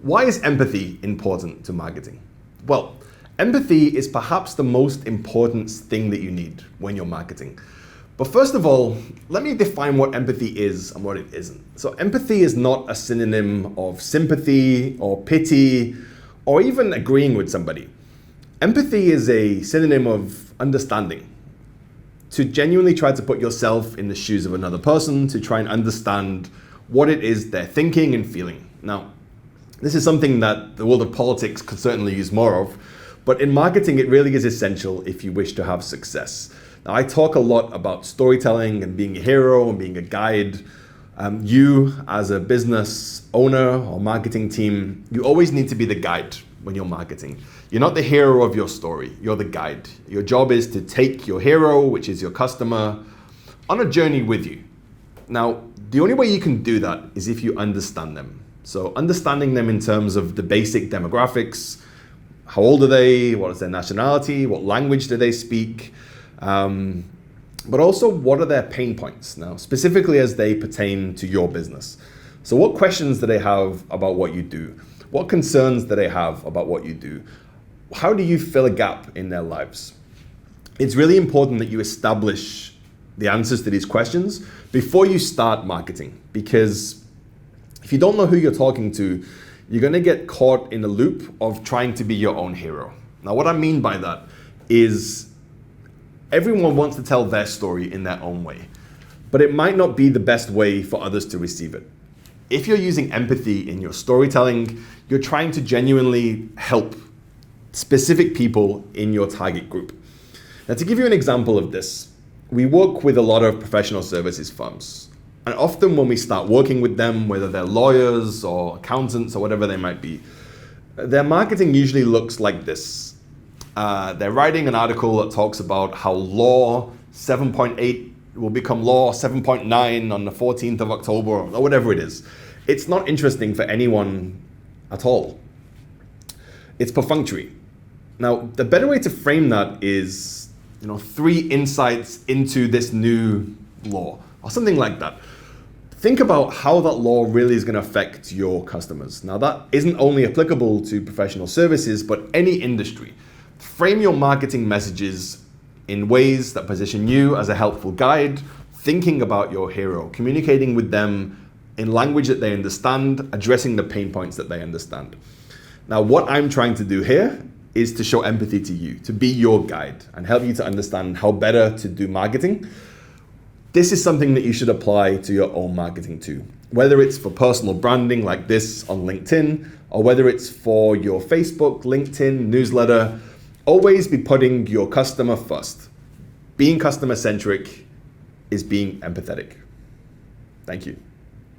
Why is empathy important to marketing? Well, empathy is perhaps the most important thing that you need when you're marketing. But first of all, let me define what empathy is and what it isn't. So empathy is not a synonym of sympathy or pity or even agreeing with somebody. Empathy is a synonym of understanding. To genuinely try to put yourself in the shoes of another person, to try and understand what it is they're thinking and feeling. Now, this is something that the world of politics could certainly use more of, but in marketing, it really is essential if you wish to have success. Now, I talk a lot about storytelling and being a hero and being a guide. You, as a business owner or marketing team, you always need to be the guide when you're marketing. You're not the hero of your story, you're the guide. Your job is to take your hero, which is your customer, on a journey with you. Now, the only way you can do that is if you understand them. So understanding them in terms of the basic demographics, how old are they, what is their nationality, what language do they speak, but also what are their pain points now, specifically as they pertain to your business. So what questions do they have about what you do? What concerns do they have about what you do? How do you fill a gap in their lives? It's really important that you establish the answers to these questions before you start marketing, because if you don't know who you're talking to, you're going to get caught in a loop of trying to be your own hero. Now, what I mean by that is everyone wants to tell their story in their own way, but it might not be the best way for others to receive it. If you're using empathy in your storytelling, you're trying to genuinely help specific people in your target group. Now, to give you an example of this, we work with a lot of professional services firms. And often when we start working with them, whether they're lawyers or accountants or whatever they might be, their marketing usually looks like this. They're writing an article that talks about how Law 7.8 will become Law 7.9 on the 14th of October or whatever it is. It's not interesting for anyone at all. It's perfunctory. Now, the better way to frame that is, 3 insights into this new law or something like that. Think about how that law really is going to affect your customers. Now, that isn't only applicable to professional services, but any industry. Frame your marketing messages in ways that position you as a helpful guide, thinking about your hero, communicating with them in language that they understand, addressing the pain points that they understand. Now, what I'm trying to do here is to show empathy to you, to be your guide and help you to understand how better to do marketing. This is something that you should apply to your own marketing too, whether it's for personal branding like this on LinkedIn, or whether it's for your Facebook, LinkedIn, newsletter. Always be putting your customer first. Being customer centric is being empathetic. Thank you.